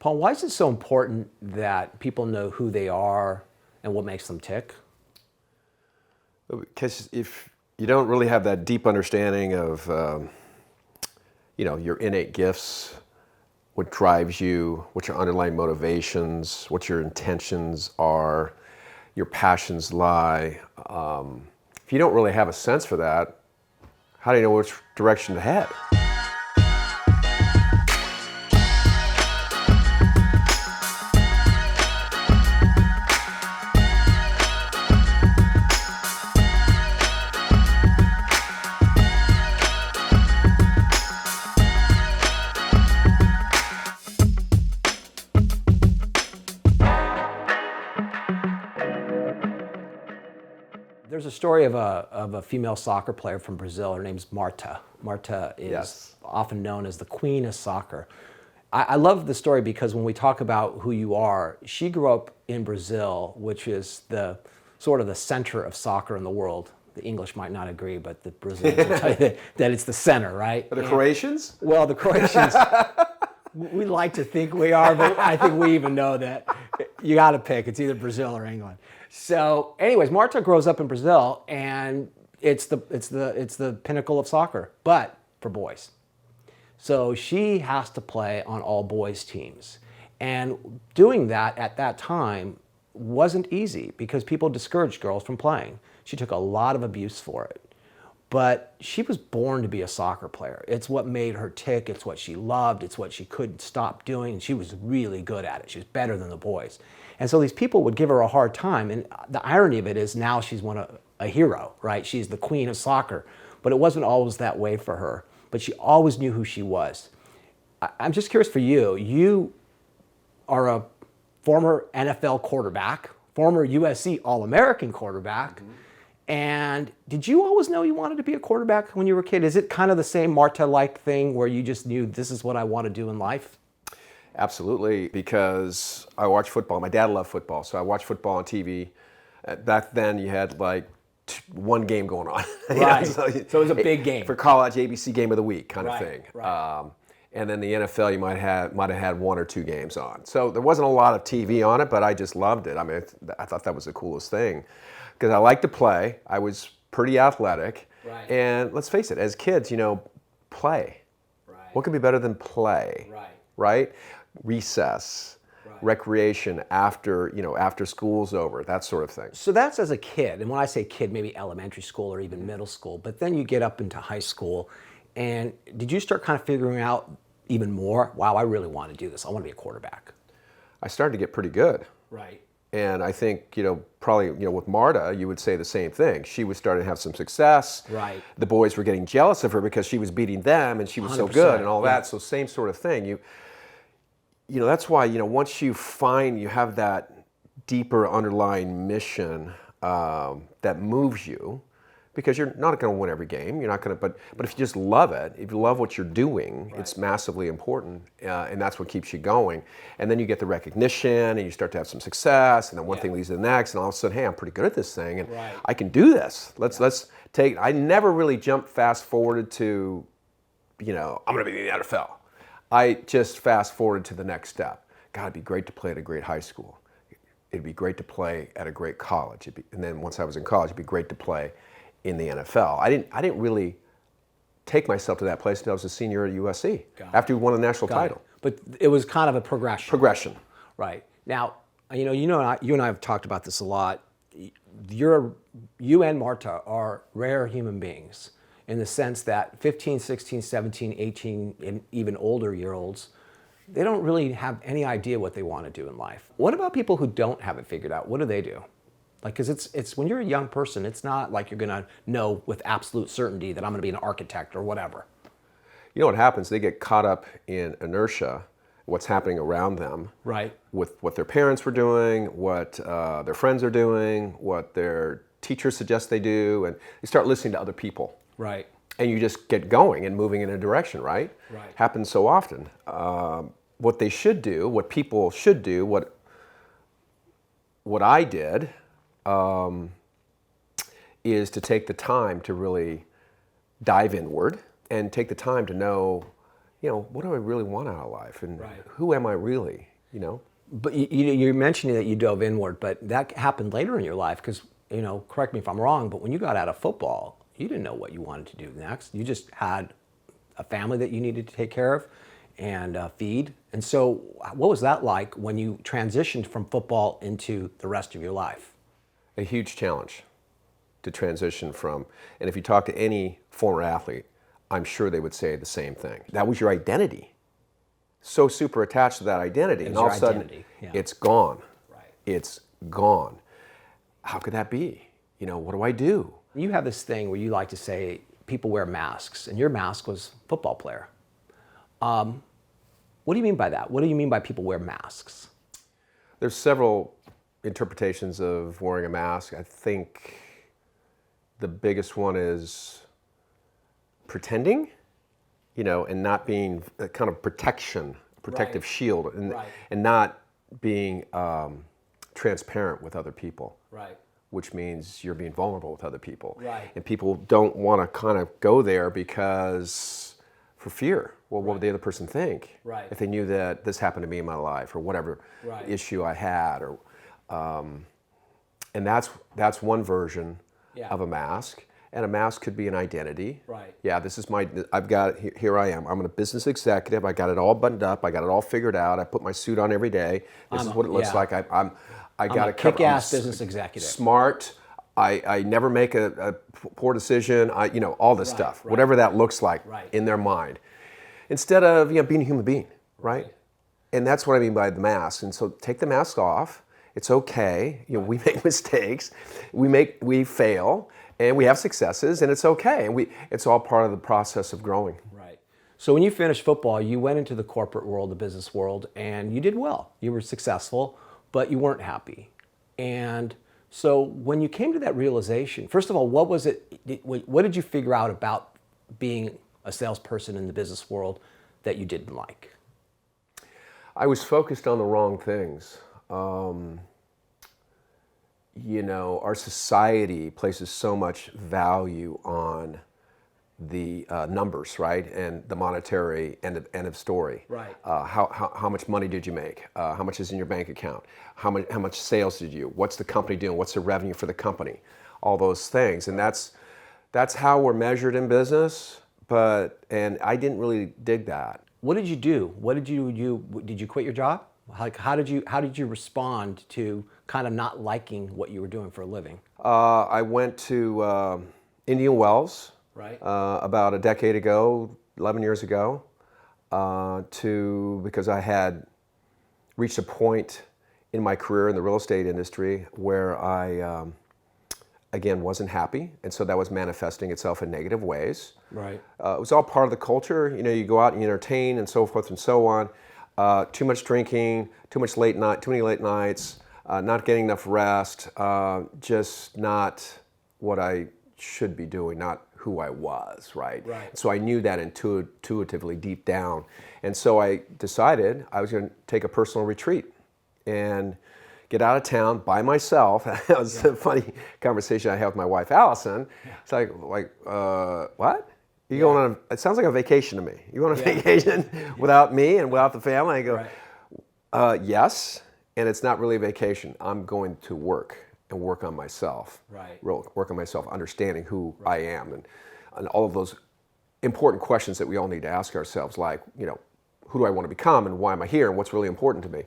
Paul, why is it so important that people know who they are and what makes them tick? Because if you don't really have that deep understanding of, your innate gifts, what drives you, what your underlying motivations, what your intentions are, your passions lie. If you don't really have a sense for that, how do you know which direction to head? There's a story of a female soccer player from Brazil. Her name's Marta. Marta is often known as the queen of soccer. I love the story because when we talk about who you are, she grew up in Brazil, which is the sort of the center of soccer in the world. The English might not agree, but the Brazilians will tell you that it's the center, right? The Croatians? Well, the Croatians, we like to think we are, but I think we even know that you got to pick. It's either Brazil or England. So, anyways, Marta grows up in Brazil, and it's the pinnacle of soccer, but for boys. So she has to play on all boys teams, and doing that at that time wasn't easy because people discouraged girls from playing. She took a lot of abuse for it. But she was born to be a soccer player. It's what made her tick. It's what she loved. It's what she couldn't stop doing. And she was really good at it. She was better than the boys. And so these people would give her a hard time. And the irony of it is now she's a hero, right? She's the queen of soccer. But it wasn't always that way for her. But she always knew who she was. I'm just curious for you. You are a former NFL quarterback, former USC All-American quarterback. Mm-hmm. And did you always know you wanted to be a quarterback when you were a kid? Is it kind of the same Marta-like thing where you just knew this is what I want to do in life? Absolutely, because I watched football. My dad loved football, so I watched football on TV. Back then, you had like one game going on. Right. So it was a big game. For college, ABC Game of the Week kind of right. thing. Right. And then the NFL, you might have had one or two games on. So there wasn't a lot of TV on it, but I just loved it. I mean, I thought that was the coolest thing. Because I liked to play. I was pretty athletic. Right. And let's face it, as kids, play. Right. What could be better than play? Right. Right? Recess, right. Recreation after school's over, that sort of thing. So that's as a kid. And when I say kid, maybe elementary school or even middle school. But then you get up into high school. And did you start kind of figuring out even more, wow, I really want to do this. I want to be a quarterback. I started to get pretty good. Right. And I think, probably, with Marta, you would say the same thing. She was starting to have some success. Right. The boys were getting jealous of her because she was beating them and she was so good and all that. So same sort of thing. That's why, once you find you have that deeper underlying mission that moves you, because you're not going to win every game. You're not going to, but if you just love it, if you love what you're doing, right. It's massively important, and that's what keeps you going. And then you get the recognition, and you start to have some success, and then one thing leads to the next, and all of a sudden, hey, I'm pretty good at this thing, and right. I can do this. Let's take. I never really jumped fast forwarded to, I'm going to be in the NFL. I just fast forwarded to the next step. God, it'd be great to play at a great high school. It'd be great to play at a great college. And then once I was in college, it'd be great to play in the NFL. I didn't really take myself to that place until I was a senior at USC after we won the national title. But it was kind of a progression. Right. Now, you and I have talked about this a lot. You and Marta are rare human beings in the sense that 15, 16, 17, 18, and even older year-olds, they don't really have any idea what they want to do in life. What about people who don't have it figured out? What do they do? Because it's when you're a young person, it's not like you're going to know with absolute certainty that I'm going to be an architect or whatever. You know what happens? They get caught up in inertia, what's happening around them. Right. With what their parents were doing, what their friends are doing, what their teachers suggest they do, and they start listening to other people. Right. And you just get going and moving in a direction, right? Right. Happens so often. What they should do, what people should do, what I did, is to take the time to really dive inward and take the time to know, what do I really want out of life, and Right. who am I really? But you're mentioning that you dove inward, but that happened later in your life because, correct me if I'm wrong, but when you got out of football, you didn't know what you wanted to do next. You just had a family that you needed to take care of and feed. And so what was that like when you transitioned from football into the rest of your life? A huge challenge to transition from, and if you talk to any former athlete, I'm sure they would say the same thing. That was your identity. So super attached to that identity, and all of a sudden, it's gone. Right. It's gone. How could that be? What do I do? You have this thing where you like to say people wear masks, and your mask was football player. What do you mean by that? What do you mean by people wear masks? There's several interpretations of wearing a mask. I think the biggest one is pretending, and not being a kind of protective Right. shield, and Right. and not being transparent with other people. Right. Which means you're being vulnerable with other people. Right. And people don't want to kind of go there because for fear. Well, what would the other person think Right. if they knew that this happened to me in my life, or whatever Right. issue I had, or and that's one version Yeah. of a mask. And a mask could be an identity. Right. Yeah, this is I've got, here I am. I'm a business executive. I got it all buttoned up. I got it all figured out. I put my suit on every day. This is what it looks like. I got a kick-ass business executive. Smart. I never make a poor decision. All this stuff, right. whatever that looks like Right. in their mind, instead of being a human being, right? And that's what I mean by the mask. And so take the mask off. It's okay. We make mistakes, we fail, and we have successes, and it's okay. And it's all part of the process of growing. Right. So when you finished football, you went into the corporate world, the business world, and you did well. You were successful, but you weren't happy. And so when you came to that realization, first of all, what was it? What did you figure out about being a salesperson in the business world that you didn't like? I was focused on the wrong things. Our society places so much value on the numbers, right, and the monetary end of story. Right. How much money did you make? How much is in your bank account? How much sales did you? What's the company doing? What's the revenue for the company? All those things, and that's how we're measured in business. And I didn't really dig that. What did you do? What did you do? Did you quit your job? How did you respond to kind of not liking what you were doing for a living? I went to Indian Wells. Right. About a decade ago, 11 years ago, because I had reached a point in my career in the real estate industry where I, again, wasn't happy, and so that was manifesting itself in negative ways. Right. It was all part of the culture. You go out and you entertain and so forth and so on. Too much drinking, too many late nights, not getting enough rest, just not what I should be doing, not who I was, right? Right. So I knew that intuitively deep down. And so I decided I was going to take a personal retreat and get out of town by myself. That was a funny conversation I had with my wife, Allison. Yeah. It's like, what? You going on? It sounds like a vacation to me. You want a vacation without me and without the family? I go, yes, and it's not really a vacation. I'm going to work and work on myself. Right. Work on myself, understanding who I am, and all of those important questions that we all need to ask ourselves, like, who do I want to become, and why am I here, and what's really important to me.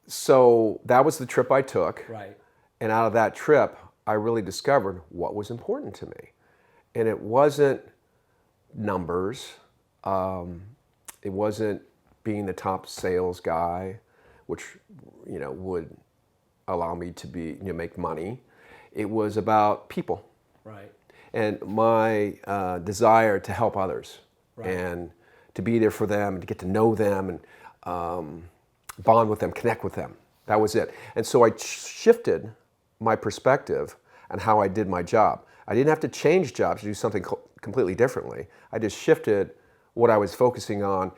So that was the trip I took. Right. And out of that trip, I really discovered what was important to me. And it wasn't numbers. It wasn't being the top sales guy, which would allow me to make money. It was about people. Right. And my desire to help others, Right. and to be there for them, and to get to know them, and bond with them, connect with them. That was it. And so I shifted my perspective on how I did my job. I didn't have to change jobs to do something completely differently. I just shifted what I was focusing on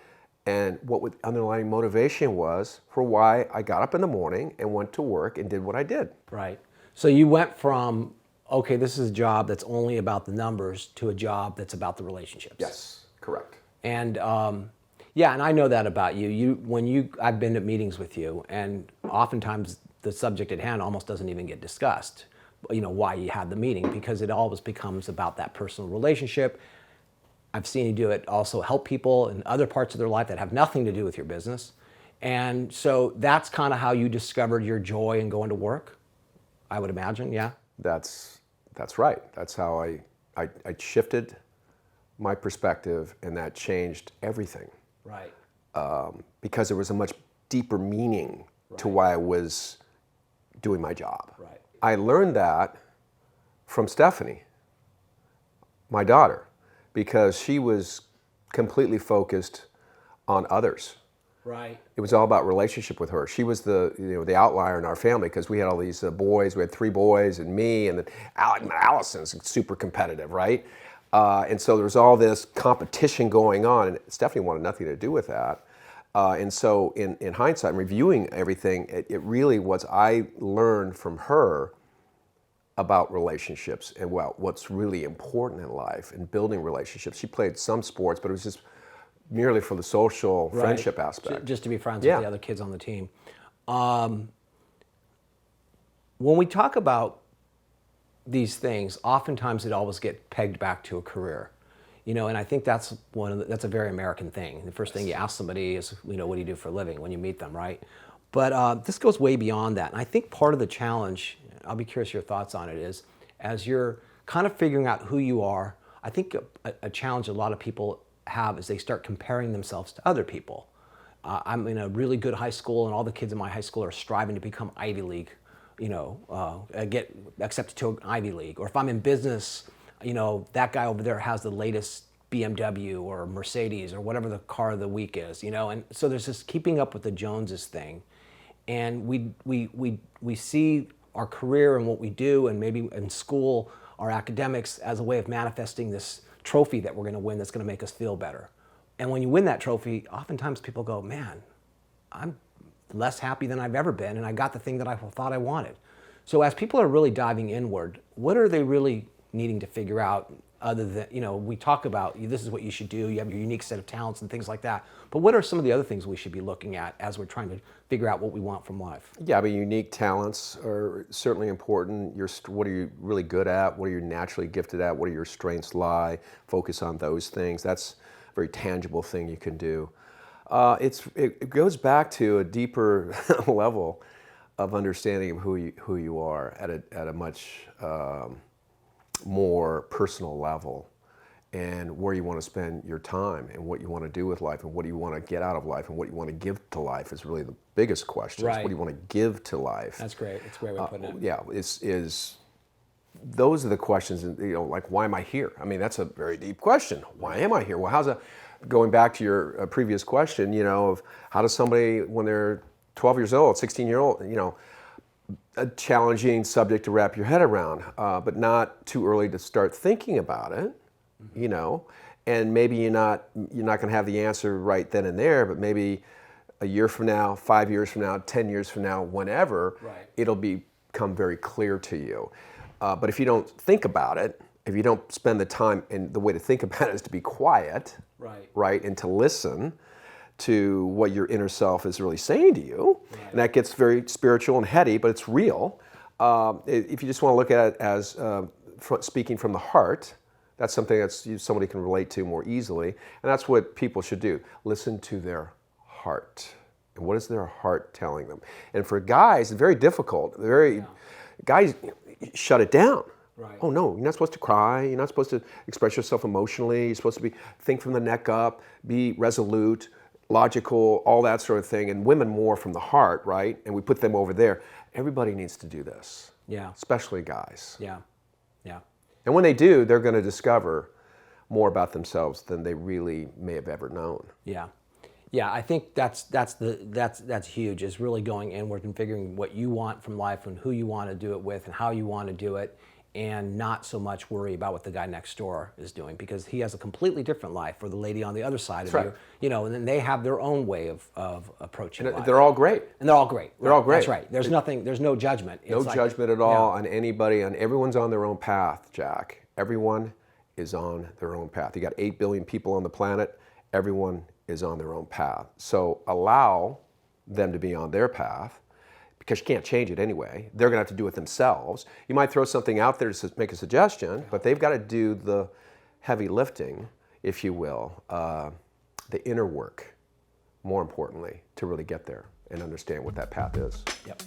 and what the underlying motivation was for why I got up in the morning and went to work and did what I did. Right. So you went from, okay, this is a job that's only about the numbers, to a job that's about the relationships. Yes, correct. And yeah, and I know that about you. I've been at meetings with you, and oftentimes the subject at hand almost doesn't even get discussed. Why you had the meeting, because it always becomes about that personal relationship. I've seen you do it also help people in other parts of their life that have nothing to do with your business. And so that's kind of how you discovered your joy in going to work, I would imagine, yeah? That's right. That's how I shifted my perspective, and that changed everything. Right. Because there was a much deeper meaning to why I was doing my job. Right. I learned that from Stephanie, my daughter, because she was completely focused on others. Right. It was all about relationship with her. She was the outlier in our family, because we had all these boys. We had 3 boys and me, and then Allison's super competitive, right? And so there was all this competition going on, and Stephanie wanted nothing to do with that. And so in hindsight, reviewing everything, it really was, I learned from her about relationships and what's really important in life and building relationships. She played some sports, but it was just merely for the social friendship aspect. Just to be friends with the other kids on the team. When we talk about these things, oftentimes it always gets pegged back to a career. And I think that's that's a very American thing. The first thing you ask somebody is, what do you do for a living when you meet them, right? But this goes way beyond that. And I think part of the challenge, I'll be curious your thoughts on it, is as you're kind of figuring out who you are, I think a challenge a lot of people have is they start comparing themselves to other people. I'm in a really good high school, and all the kids in my high school are striving to become Ivy League, get accepted to an Ivy League. Or if I'm in business, that guy over there has the latest BMW or Mercedes or whatever the car of the week is, and so there's this keeping up with the Joneses thing. And we see our career and what we do, and maybe in school, our academics, as a way of manifesting this trophy that we're going to win that's going to make us feel better. And when you win that trophy, oftentimes people go, man, I'm less happy than I've ever been, and I got the thing that I thought I wanted. So as people are really diving inward, what are they really needing to figure out, other than, we talk about this is what you should do, you have your unique set of talents and things like that, but what are some of the other things we should be looking at as we're trying to figure out what we want from life? Yeah, unique talents are certainly important. What are you really good at? What are you naturally gifted at? What are your strengths lie? Focus on those things. That's a very tangible thing you can do. It goes back to a deeper level of understanding of who you are at a much more personal level, and where you want to spend your time, and what you want to do with life, and what do you want to get out of life, and what you want to give to life is really the biggest question. Right. What do you want to give to life? That's great. It's a great way of putting it. Yeah, those are the questions, like, why am I here? That's a very deep question. Why am I here? Well, going back to your previous question, of how does somebody, when they're 12 years old, 16-year-old, a challenging subject to wrap your head around, but not too early to start thinking about it, and maybe you're not going to have the answer right then and there, but maybe a year from now, 5 years from now, 10 years from now, whenever, it'll become very clear to you. But if you don't think about it, if you don't spend the time, and the way to think about it is to be quiet, right, and to listen to what your inner self is really saying to you, and that gets very spiritual and heady, but it's real. If you just want to look at it as speaking from the heart, that's something somebody can relate to more easily, and that's what people should do. Listen to their heart. And what is their heart telling them? And for guys, it's very difficult. Guys shut it down. Right. Oh no, you're not supposed to cry. You're not supposed to express yourself emotionally. You're supposed to think from the neck up, be resolute, logical, all that sort of thing. And women more from the heart, right? And we put them over there. Everybody needs to do this. Yeah. Especially guys. Yeah. And when they do, they're going to discover more about themselves than they really may have ever known. Yeah. I think that's huge, is really going inward and figuring what you want from life and who you want to do it with and how you want to do it, and not so much worry about what the guy next door is doing, because he has a completely different life, or the lady on the other side of you, and then they have their own way of approaching life. They're all great. And they're all great. They're all great. That's right. There's no judgment. No judgment at all on anybody, and everyone's on their own path, Jack. Everyone is on their own path. You got 8 billion people on the planet. everyone is on their own path. So allow them to be on their path, because you can't change it anyway. They're gonna have to do it themselves. You might throw something out there to make a suggestion, but they've got to do the heavy lifting, if you will, the inner work, more importantly, to really get there and understand what that path is. Yep.